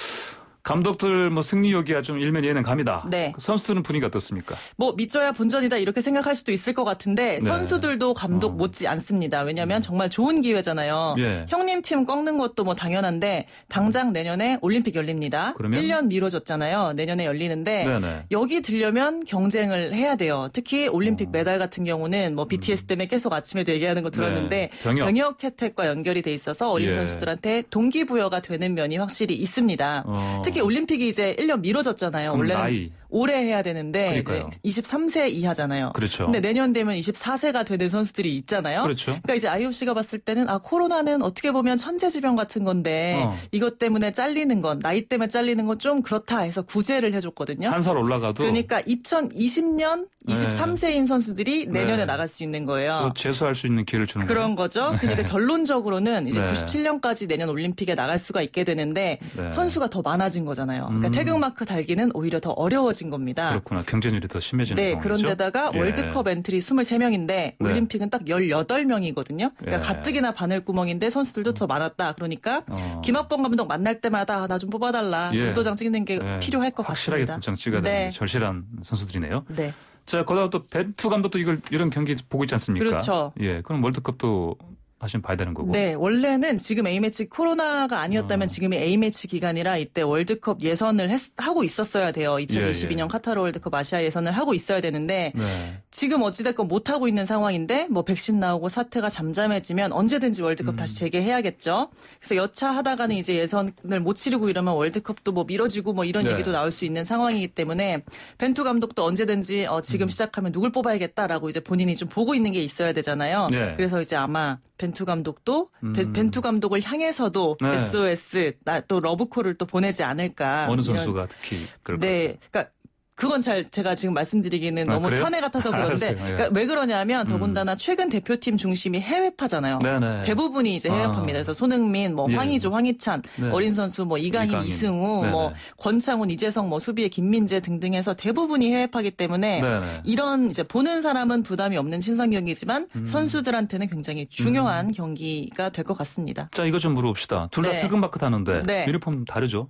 감독들 뭐 승리 요기야 좀 일면 예는 갑니다. 네. 선수들은 분위기가 어떻습니까? 뭐 믿져야 본전이다 이렇게 생각할 수도 있을 것 같은데 네. 선수들도 감독 못지 않습니다. 왜냐하면 정말 좋은 기회잖아요. 예. 형님 팀 꺾는 것도 뭐 당연한데 당장 내년에 올림픽 열립니다. 그러면? 1년 미뤄졌잖아요. 내년에 열리는데 네네. 여기 들려면 경쟁을 해야 돼요. 특히 올림픽 메달 같은 경우는 뭐 BTS 때문에 계속 아침에도 얘기하는 거 들었는데 네. 병역 혜택과 연결이 돼 있어서 어린 예. 선수들한테 동기부여가 되는 면이 확실히 있습니다. 특히 올림픽이 이제 1년 미뤄졌잖아요. 원래는 나이. 올해 해야 되는데 이제 23세 이하잖아요. 그렇죠. 근데 내년 되면 24세가 되는 선수들이 있잖아요. 그렇죠. 그러니까 이제 IOC가 봤을 때는 코로나는 어떻게 보면 천재지변 같은 건데 이것 때문에 잘리는 건 나이 때문에 잘리는 건 좀 그렇다 해서 구제를 해줬거든요. 한 살 올라가도 그러니까 2020년 23세인 선수들이 내년에 나갈 수 있는 거예요. 재수할 수 있는 기회를 주는 그런 거죠. 그러니까 결론적으로는 이제 네. 97년까지 내년 올림픽에 나갈 수가 있게 되는데 네. 선수가 더 많아진 거잖아요. 그러니까 태극마크 달기는 오히려 더 어려워진 겁니다. 그렇구나. 경쟁률이 더 심해지는 네, 상황이죠. 그런데다가 예. 월드컵 엔트리 23명인데 올림픽은 딱 18명이거든요. 그러니까 예. 가뜩이나 바늘구멍인데 선수들도 더 많았다. 그러니까 김학범 감독 만날 때마다 나 좀 뽑아달라. 의도장 찍는 게 필요할 것 확실하게 같습니다. 도장 찍어야 되는 네. 절실한 선수들이네요. 네. 자, 거기다가 또 벤투 감독도 이런 경기 보고 있지 않습니까? 그렇죠. 예, 그럼 월드컵도 하시면 봐야 되는 거고. 네, 원래는 지금 A매치 코로나가 아니었다면 지금이 A매치 기간이라 이때 월드컵 예선을 하고 있었어야 돼요. 2022년 카타르 월드컵 아시아 예선을 하고 있어야 되는데 네. 지금 어찌됐건 못하고 있는 상황인데 뭐 백신 나오고 사태가 잠잠해지면 언제든지 월드컵 다시 재개해야겠죠. 그래서 여차하다가는 이제 예선을 못 치르고 이러면 월드컵도 뭐 미뤄지고 뭐 이런 얘기도 나올 수 있는 상황이기 때문에 벤투 감독도 언제든지 지금 시작하면 누굴 뽑아야겠다라고 이제 본인이 좀 보고 있는 게 있어야 되잖아요. 네. 그래서 이제 아마 벤투 감독도 벤투 감독을 향해서도 네. SOS 또 러브콜을 또 보내지 않을까. 어느 선수가 특히 그럴 것 네, 같아요. 그러니까 그건 제가 지금 말씀드리기는 너무 그래요? 편애 같아서 그런데 알았어요. 예. 그러니까 왜 그러냐면 더군다나 최근 대표팀 중심이 해외파잖아요. 네네. 대부분이 이제 해외파입니다. 그래서 손흥민, 뭐 예. 황의조, 황희찬, 네. 어린 선수 뭐 이강인, 이승우, 네네. 뭐 권창훈, 이재성, 뭐 수비에 김민재 등등 해서 대부분이 해외파기 때문에 네네. 이런 이제 보는 사람은 부담이 없는 친선 경기지만 선수들한테는 굉장히 중요한 경기가 될 것 같습니다. 자, 이거 좀 물어봅시다. 둘 다 네. 태극마크 다는데 네. 유니폼 다르죠?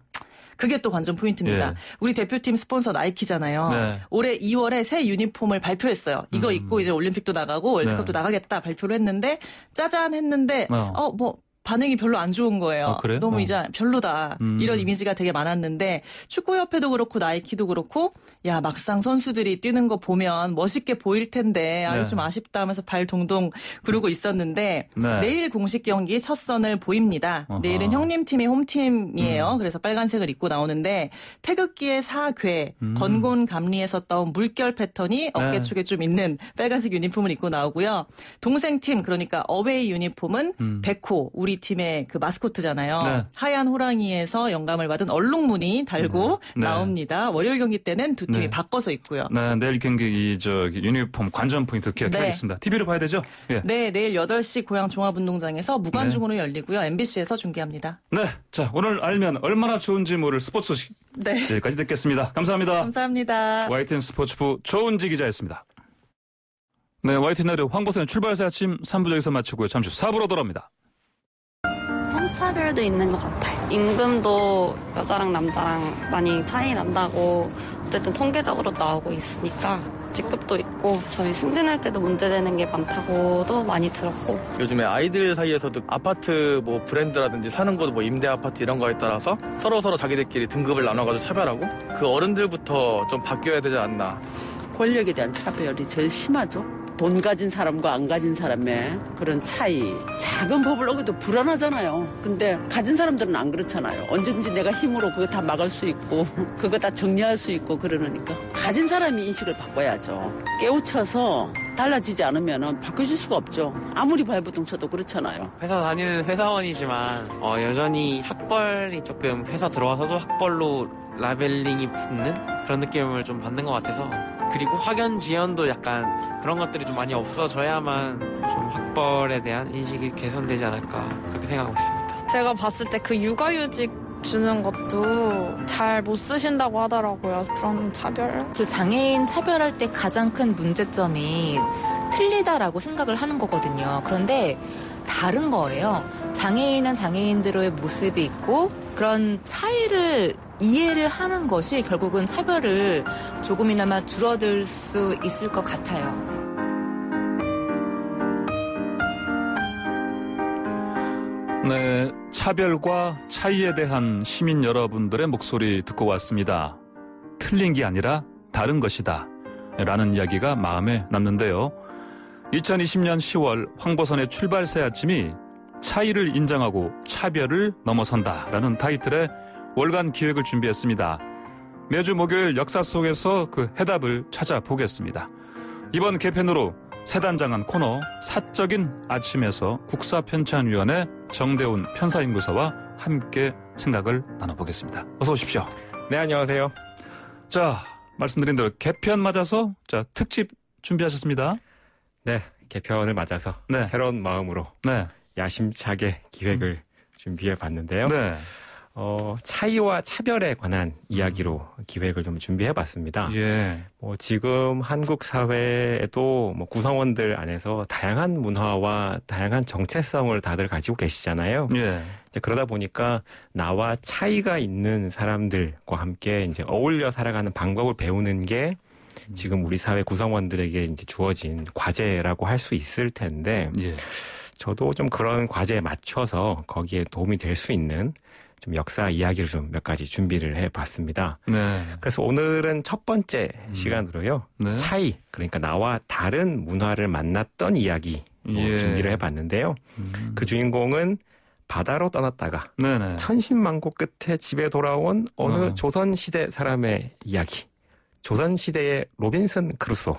그게 또 관전 포인트입니다. 예. 우리 대표팀 스폰서 나이키잖아요. 네. 올해 2월에 새 유니폼을 발표했어요. 이거 입고 이제 올림픽도 나가고 월드컵도 나가겠다 발표를 했는데 짜잔 했는데 뭐 반응이 별로 안 좋은 거예요. 그래요? 너무 이제 별로다. 이런 이미지가 되게 많았는데 축구협회도 그렇고 나이키도 그렇고 야 막상 선수들이 뛰는 거 보면 멋있게 보일 텐데 네. 좀 아쉽다 하면서 발 동동 구르고 있었는데 네. 내일 공식 경기 첫 선을 보입니다. 어허. 내일은 형님팀이 홈팀이에요. 그래서 빨간색을 입고 나오는데 태극기의 사괴, 건곤 감리에서 따온 물결 패턴이 어깨 쪽에 좀 있는 빨간색 유니폼을 입고 나오고요. 동생팀 그러니까 어웨이 유니폼은 백호 우리 팀의 그 마스코트잖아요. 네. 하얀 호랑이에서 영감을 받은 얼룩무늬 달고 네. 나옵니다. 월요일 경기 때는 두 팀이 네. 바꿔서 입고요. 네, 내일 경기 유니폼 관전 포인트 기억하겠습니다. TV로 봐야 되죠? 예. 네, 내일 8시 고양 종합운동장에서 무관중으로 열리고요. MBC에서 중계합니다. 네, 자 오늘 알면 얼마나 좋은지 모를 스포츠 소식 네. 여기까지 듣겠습니다. 감사합니다. 감사합니다. YTN 스포츠부 조은지 기자였습니다. 네, YTN 라디오 황보선의 출발새 아침 3부 여기서 마치고요. 잠시 후 4부로 돌아옵니다. 성차별도 있는 것 같아요. 임금도 여자랑 남자랑 많이 차이 난다고 어쨌든 통계적으로 나오고 있으니까 직급도 있고 저희 승진할 때도 문제되는 게 많다고도 많이 들었고 요즘에 아이들 사이에서도 아파트 뭐 브랜드라든지 사는 곳 뭐 임대 아파트 이런 거에 따라서 서로 자기들끼리 등급을 나눠가지고 차별하고 그 어른들부터 좀 바뀌어야 되지 않나. 권력에 대한 차별이 제일 심하죠. 돈 가진 사람과 안 가진 사람의 그런 차이. 작은 법을 어겨도 불안하잖아요. 근데 가진 사람들은 안 그렇잖아요. 언제든지 내가 힘으로 그거 다 막을 수 있고 그거 다 정리할 수 있고 그러니까 가진 사람이 인식을 바꿔야죠. 깨우쳐서 달라지지 않으면 바꿔줄 수가 없죠. 아무리 발부둥 쳐도 그렇잖아요. 회사 다니는 회사원이지만 여전히 학벌이 조금 회사 들어와서도 학벌로 라벨링이 붙는 그런 느낌을 좀 받는 것 같아서 그리고 학연 지연도 약간 그런 것들이 좀 많이 없어져야만 좀 학벌에 대한 인식이 개선되지 않을까 그렇게 생각하고 있습니다. 제가 봤을 때 그 육아휴직 주는 것도 잘 못 쓰신다고 하더라고요. 그런 차별. 그 장애인 차별할 때 가장 큰 문제점이 틀리다라고 생각을 하는 거거든요. 그런데 다른 거예요. 장애인은 장애인들의 모습이 있고 그런 차이를 이해를 하는 것이 결국은 차별을 조금이나마 줄어들 수 있을 것 같아요. 네, 차별과 차이에 대한 시민 여러분들의 목소리 듣고 왔습니다. 틀린 게 아니라 다른 것이다 라는 이야기가 마음에 남는데요. 2020년 10월 황보선의 출발새 아침이 차이를 인정하고 차별을 넘어선다라는 타이틀의 월간 기획을 준비했습니다. 매주 목요일 역사 속에서 그 해답을 찾아보겠습니다. 이번 개편으로 새단장한 코너 사적인 아침에서 국사편찬위원회 정대훈 편사연구사와 함께 생각을 나눠보겠습니다. 어서 오십시오. 네, 안녕하세요. 자, 말씀드린 대로 개편 맞아서 자 특집 준비하셨습니다. 네, 개편을 맞아서 네. 새로운 마음으로 네. 야심차게 기획을 준비해봤는데요. 네. 차이와 차별에 관한 이야기로 기획을 좀 준비해봤습니다. 예. 지금 한국 사회에도 구성원들 안에서 다양한 문화와 다양한 정체성을 다들 가지고 계시잖아요. 예. 이제 그러다 보니까 나와 차이가 있는 사람들과 함께 이제 어울려 살아가는 방법을 배우는 게 지금 우리 사회 구성원들에게 이제 주어진 과제라고 할 수 있을 텐데, 예. 저도 좀 그런 과제에 맞춰서 거기에 도움이 될 수 있는 좀 역사 이야기를 좀 몇 가지 준비를 해봤습니다. 네. 그래서 오늘은 첫 번째 시간으로요. 네. 차이, 그러니까 나와 다른 문화를 만났던 이야기 예. 준비를 해봤는데요. 그 주인공은 바다로 떠났다가 네네. 천신만고 끝에 집에 돌아온 어느 조선시대 사람의 이야기. 조선시대의 로빈슨 크루소.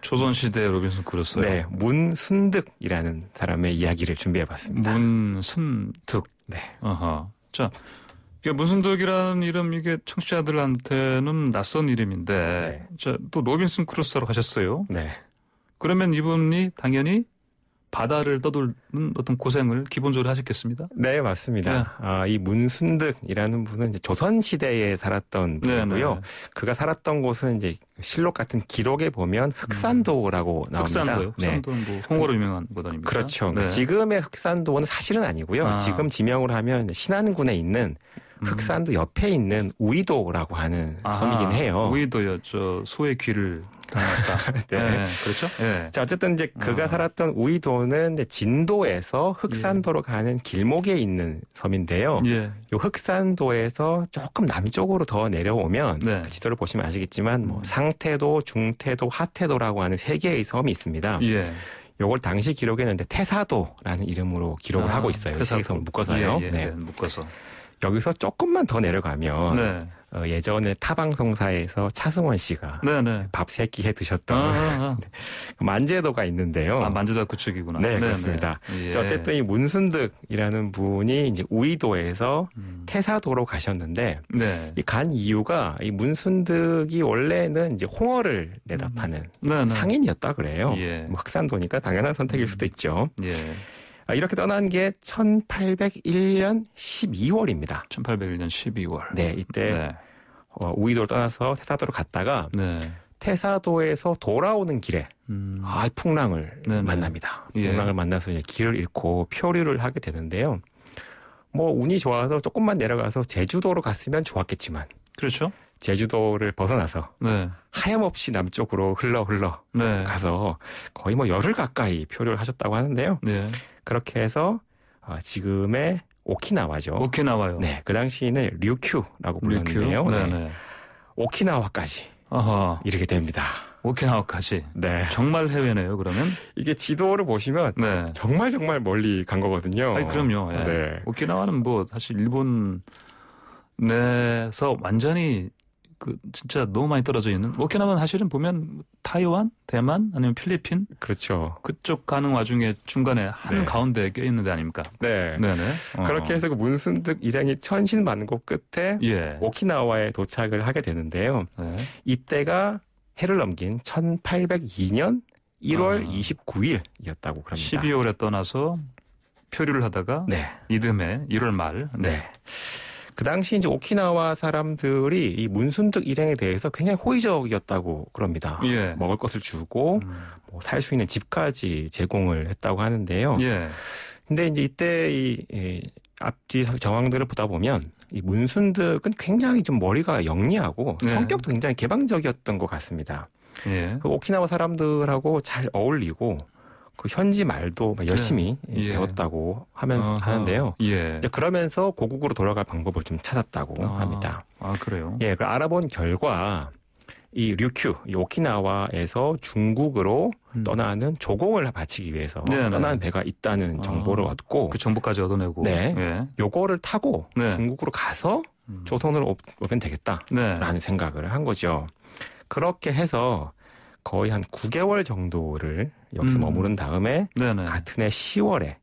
조선시대의 로빈슨 크루소. 네, 문순득이라는 사람의 이야기를 준비해봤습니다. 문순득. 네. 아하. 자, 이게 문순득이라는 이름 이게 청취자들한테는 낯선 이름인데, 네. 자, 또 로빈슨 크루소로 가셨어요. 네. 그러면 이분이 당연히 바다를 떠돌는 어떤 고생을 기본적으로 하셨겠습니다. 네, 맞습니다. 네. 이 문순득이라는 분은 이제 조선시대에 살았던 분이고요. 네. 그가 살았던 곳은 이제 실록 같은 기록에 보면 흑산도라고 나옵니다. 흑산도요? 흑산도는 뭐 홍어로 유명한 곳 아닙니까? 그렇죠. 네. 지금의 흑산도는 사실은 아니고요. 지금 지명을 하면 신안군에 있는 흑산도 옆에 있는 우이도라고 하는 섬이긴 해요. 우이도요. 저 소의 귀를 당했다. 네. 네. 그렇죠? 네. 자, 어쨌든 이제 그가 살았던 우이도는 이제 진도에서 흑산도로 가는 길목에 있는 섬인데요. 예. 요 흑산도에서 조금 남쪽으로 더 내려오면 네. 그 지도를 보시면 아시겠지만 상태도, 중태도, 하태도라고 하는 세 개의 섬이 있습니다. 예. 요걸 당시 기록에는 태사도라는 이름으로 기록을 하고 있어요. 세 개 섬을 묶어서요. 예, 네. 묶어서. 여기서 조금만 더 내려가면 네. 예전에 타방송사에서 차승원 씨가 네네. 밥 3끼 해 드셨던 만제도가 있는데요. 만제도가 그쪽이구나. 네, 그렇습니다. 예. 어쨌든 이 문순득이라는 분이 이제 우이도에서 태사도로 가셨는데 네. 이 간 이유가 이 문순득이 원래는 이제 홍어를 내다 파는 상인이었다 그래요. 예. 뭐 흑산도니까 당연한 선택일 수도 있죠. 예. 이렇게 떠난 게 1801년 12월입니다. 1801년 12월. 네, 이때 우이도를 떠나서 태사도로 갔다가 태사도에서 돌아오는 길에 풍랑을 만납니다. 풍랑을 만나서 이제 길을 잃고 표류를 하게 되는데요. 뭐 운이 좋아서 조금만 내려가서 제주도로 갔으면 좋았겠지만, 그렇죠. 제주도를 벗어나서 하염없이 남쪽으로 흘러 가서 거의 뭐 열흘 가까이 표류를 하셨다고 하는데요. 그렇게 해서 지금의 오키나와죠. 오키나와요. 네, 그 당시에는 류큐라고 불렀는데요. 네. 오키나와까지 이르게 됩니다. 오키나와까지. 네. 정말 해외네요, 그러면? 이게 지도를 보시면 정말 멀리 간 거거든요. 아니, 그럼요. 예. 네. 오키나와는 뭐 사실 일본 내에서 완전히 진짜 너무 많이 떨어져 있는. 오키나와는 사실은 보면 타이완, 대만 아니면 필리핀. 그렇죠. 그쪽 가는 와중에 중간에 한 가운데 껴있는 데 아닙니까? 네. 네네. 그렇게 해서 그 문순득 일행이 천신만고 끝에 오키나와에 도착을 하게 되는데요. 이때가 해를 넘긴 1802년 1월 29일이었다고 그럽니다. 12월에 떠나서 표류를 하다가 이듬해 1월 말. 네. 그 당시 이제 오키나와 사람들이 이 문순득 일행에 대해서 굉장히 호의적이었다고 그럽니다. 먹을 것을 주고 뭐 살 수 있는 집까지 제공을 했다고 하는데요. 근데 이제 이때 이 앞뒤 정황들을 보다 보면 이 문순득은 굉장히 좀 머리가 영리하고 네. 성격도 굉장히 개방적이었던 것 같습니다. 예. 그 오키나와 사람들하고 잘 어울리고 그 현지 말도 열심히 예. 배웠다고 하면서 하는데요. 예. 이제 그러면서 고국으로 돌아갈 방법을 좀 찾았다고 합니다. 아, 그래요? 예, 그 알아본 결과 이 류큐, 이 오키나와에서 중국으로 떠나는 조공을 바치기 위해서 네네. 떠나는 배가 있다는 정보를 얻고 그 정보까지 얻어내고 네, 예. 요거를 타고 네. 중국으로 가서 조선으로 오면 되겠다라는 네. 생각을 한 거죠. 그렇게 해서 거의 한 9개월 정도를 여기서 머무른 다음에 네네. 같은 해 10월에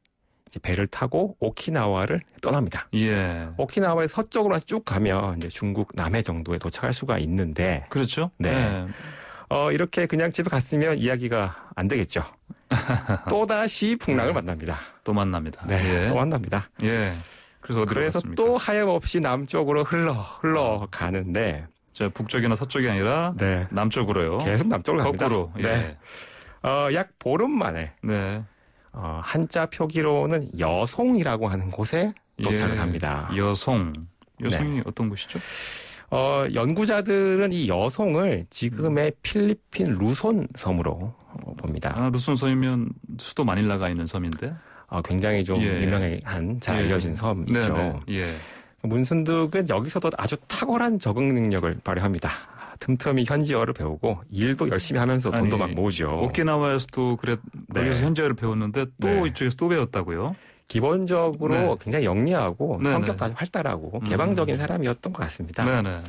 이제 배를 타고 오키나와를 떠납니다. 예. 오키나와의 서쪽으로 쭉 가면 이제 중국 남해 정도에 도착할 수가 있는데, 그렇죠. 네. 이렇게 그냥 집에 갔으면 이야기가 안 되겠죠. 또다시 풍랑을 만납니다. 또 만납니다. 네, 예. 또 만납니다. 예. 그래서 또 하염없이 남쪽으로 흘러 가는데, 자, 북쪽이나 서쪽이 아니라 네. 남쪽으로요. 계속 남쪽으로 갑니다. 거꾸로. 예. 네. 약 보름 만에 네. 한자 표기로는 여송이라고 하는 곳에 도착을 예. 합니다. 여송이 네. 어떤 곳이죠? 연구자들은 이 여송을 지금의 필리핀 루손 섬으로 봅니다. 아, 루손 섬이면 수도 마닐라가 있는 섬인데? 굉장히 좀 예. 유명한 잘 예. 알려진 섬이죠. 네네. 예. 문순득은 여기서도 아주 탁월한 적응 능력을 발휘합니다. 틈틈이 현지어를 배우고 일도 열심히 하면서 돈도 막 모으죠. 오키나와에서도 거기서 네. 현지어를 배웠는데 또 네. 이쪽에서 또 배웠다고요? 기본적으로 네. 굉장히 영리하고 네네. 성격도 아주 활달하고 개방적인 사람이었던 것 같습니다. 네네.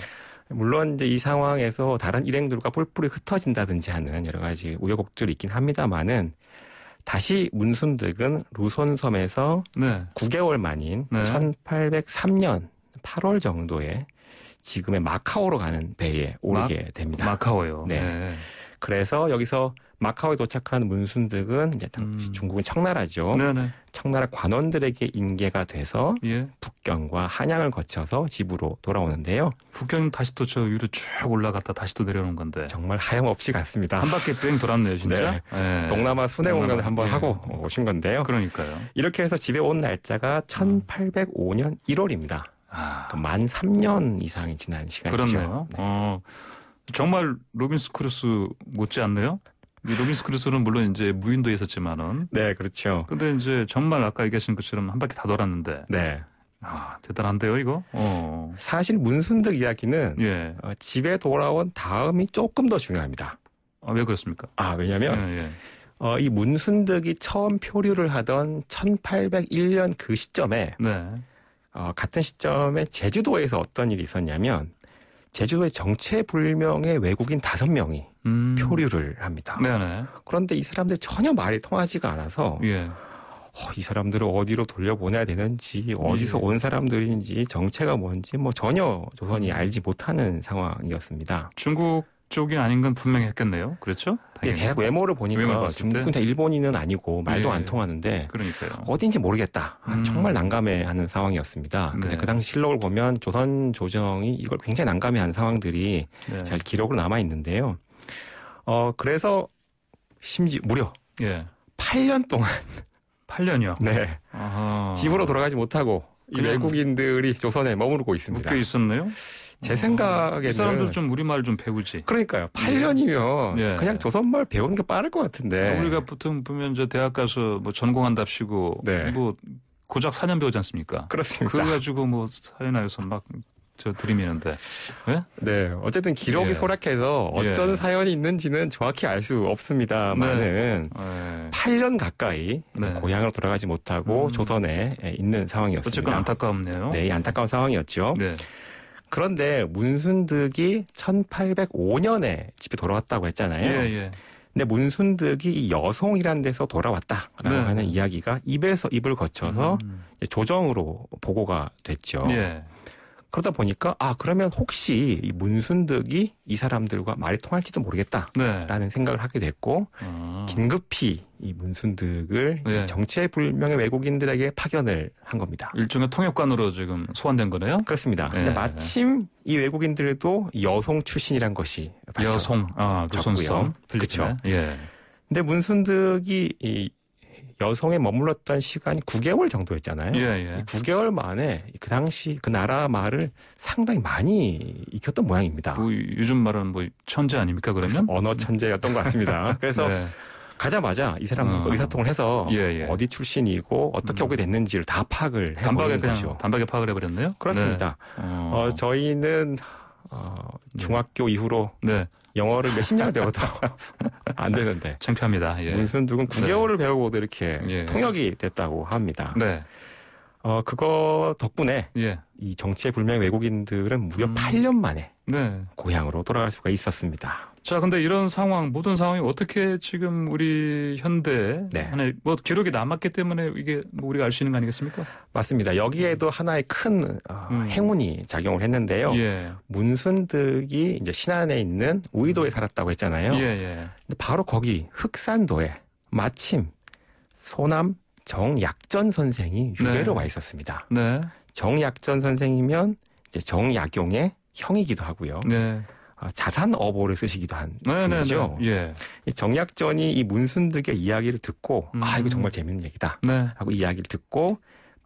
물론 이제 이 상황에서 다른 일행들과 뿔뿔이 흩어진다든지 하는 여러 가지 우여곡절이 있긴 합니다만은 다시 문순득은 루손섬에서 네. 9개월 만인 네. 1803년 8월 정도에 지금의 마카오로 가는 배에 오르게 됩니다. 마카오요. 네. 네. 그래서 여기서 마카오에 도착한 문순득은 이제 중국은 청나라죠. 네네. 청나라 관원들에게 인계가 돼서 예. 북경과 한양을 거쳐서 집으로 돌아오는데요. 북경 다시 또 저 위로 쭉 올라갔다 다시 또 내려오는 건데. 정말 하염없이 갔습니다. 한 바퀴 뺑 돌았네요, 진짜. 네. 네. 동남아 순회 공연을 한번 예. 하고 오신 건데요. 그러니까요. 이렇게 해서 집에 온 날짜가 1805년 1월입니다. 만 3년 이상이 지난 시간이죠. 그렇네요. 네. 정말 로빈스 크루스 못지 않네요. 이 로빈스 크루스는 물론 이제 무인도 있었지만은. 네, 그렇죠. 근데 이제 정말 아까 얘기하신 것처럼 한 바퀴 다 돌았는데. 네. 대단한데요, 이거? 사실 문순득 이야기는 예. 집에 돌아온 다음이 조금 더 중요합니다. 왜 그렇습니까? 왜냐면 이 문순득이 처음 표류를 하던 1801년 그 시점에 네. 같은 시점에 제주도에서 어떤 일이 있었냐면 제주도에 정체불명의 외국인 5명이 표류를 합니다. 네네. 그런데 이 사람들 전혀 말이 통하지가 않아서 예. 이 사람들을 어디로 돌려보내야 되는지 어디서 온 사람들인지 정체가 뭔지 전혀 조선이 알지 못하는 상황이었습니다. 중국 쪽이 아닌 건 분명히 했겠네요. 그렇죠? 네, 대략 외모를 보니까 중국은 다 일본인은 아니고 말도 안 통하는데 그러니까요. 어딘지 모르겠다. 정말 난감해하는 상황이었습니다. 근데 그 당시 실록을 보면 조선 조정이 이걸 굉장히 난감해하는 상황들이 잘 기록으로 남아 있는데요. 그래서 심지어 무려 8년 동안 8년이요? 네. 집으로 돌아가지 못하고 이 외국인들이 조선에 머무르고 있습니다. 묶여 있었네요? 제 생각에는 이 사람들 좀 우리말 좀 배우지. 그러니까요. 8년이면 그냥 조선말 배우는 게 빠를 것 같은데. 우리가 보통 보면 대학 가서 전공한답시고 고작 4년 배우지 않습니까? 그렇습니다. 그래 가지고 사회나에서 막 들이미는데. 네. 어쨌든 기록이 소락해서 어떤 사연이 있는지는 정확히 알 수 없습니다만은 8년 가까이 고향으로 돌아가지 못하고 조선에 있는 상황이었습니다. 어쨌든 안타깝네요. 네, 안타까운 상황이었죠. 네. 그런데 문순득이 1805년에 집에 돌아왔다고 했잖아요. 근데 문순득이 이 여송이라는 데서 돌아왔다라고 하는 이야기가 입에서 입을 거쳐서 조정으로 보고가 됐죠. 그러다 보니까 그러면 혹시 이 문순득이 이 사람들과 말이 통할지도 모르겠다라는 생각을 하게 됐고 긴급히 이 문순득을 정체불명의 외국인들에게 파견을 한 겁니다. 일종의 통역관으로 지금 소환된 거네요? 그렇습니다. 근데 마침 이 외국인들도 여송 출신이란 것이 여송, 루손섬 그렇죠. 근데 문순득이 이 여성에 머물렀던 시간이 9개월 정도였잖아요. 예, 예. 9개월 만에 그 당시 그 나라 말을 상당히 많이 익혔던 모양입니다. 뭐 요즘 말은 뭐 천재 아닙니까 그러면? 언어 천재였던 것 같습니다. 그래서 네. 가자마자 이 사람들과 의사통을 해서 어디 출신이고 어떻게 오게 됐는지를 다 파악을 해버린 거죠. 단박에 파악을 해버렸네요? 그렇습니다. 네. 저희는 중학교 이후로 영어를 몇십 년을 배워도 안 되는데. 창피합니다. 예. 문순득은 9개월을 배우고도 이렇게 통역이 됐다고 합니다. 네. 그거 덕분에 이 정치에 불명의 외국인들은 무려 8년 만에 고향으로 돌아갈 수가 있었습니다. 자, 근데 이런 상황, 모든 상황이 어떻게 지금 우리 현대 안에 뭐 기록이 남았기 때문에 이게 뭐 우리가 알 수 있는 거 아니겠습니까? 맞습니다. 여기에도 하나의 큰 행운이 작용을 했는데요. 문순득이 이제 신안에 있는 우이도에 살았다고 했잖아요. 근데 바로 거기 흑산도에 마침 소남 정약전 선생이 유배로 와 있었습니다. 정약전 선생이면 이제 정약용의 형이기도 하고요. 자산어보를 쓰시기도 한 분이죠. 정약전이 이 문순득의 이야기를 듣고 이거 정말 재밌는 얘기다 하고 이야기를 듣고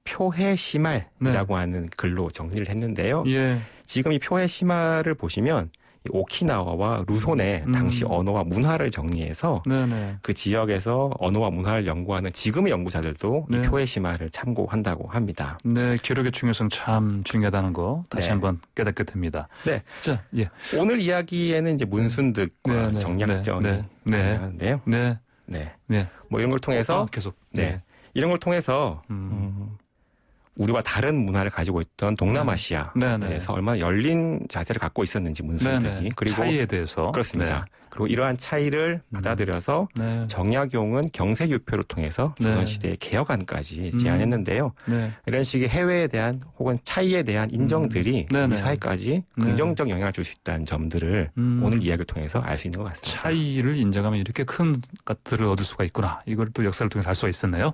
표해시말이라고 하는 글로 정리를 했는데요. 지금 이 표해시말을 보시면 오키나와와 루손의 당시 언어와 문화를 정리해서 그 지역에서 언어와 문화를 연구하는 지금의 연구자들도 이 표해시말을 참고한다고 합니다. 네, 기록의 중요성 참 중요하다는 거 다시 한번 깨닫게 됩니다. 네, 자, 오늘 이야기에는 이제 문순득과 정약전이 나오는데요. 뭐 이런 걸 통해서 계속 이런 걸 통해서 우리와 다른 문화를 가지고 있던 동남아시아에서 얼마나 열린 자세를 갖고 있었는지 문순득이 그리고 차이에 대해서 그렇습니다. 그리고 이러한 차이를 받아들여서 정약용은 경세유표를 통해서 조선시대의 개혁안까지 제안했는데요. 이런 식의 해외에 대한 혹은 차이에 대한 인정들이 우리 사회까지 긍정적 영향을 줄 수 있다는 점들을 오늘 이야기를 통해서 알 수 있는 것 같습니다. 차이를 인정하면 이렇게 큰 것들을 얻을 수가 있구나. 이걸 또 역사를 통해서 알 수가 있었네요.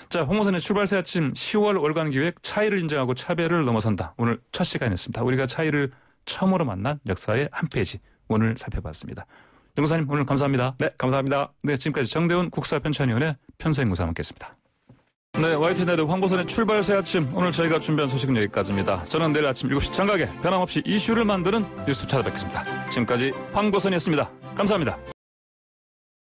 자, 홍보선의 출발새 아침 10월 월간 기획 차이를 인정하고 차별을 넘어선다. 오늘 첫 시간이었습니다. 우리가 차이를 처음으로 만난 역사의 한 페이지 오늘 살펴봤습니다. 연구사님 오늘 감사합니다. 네, 감사합니다. 네, 지금까지 정대훈 국사편찬위원회 편서연구사와 함께했습니다. 네, YTN의 황보선의 출발새 아침 오늘 저희가 준비한 소식은 여기까지입니다. 저는 내일 아침 7시 정각에 변함없이 이슈를 만드는 뉴스 찾아뵙겠습니다. 지금까지 황보선이었습니다. 감사합니다.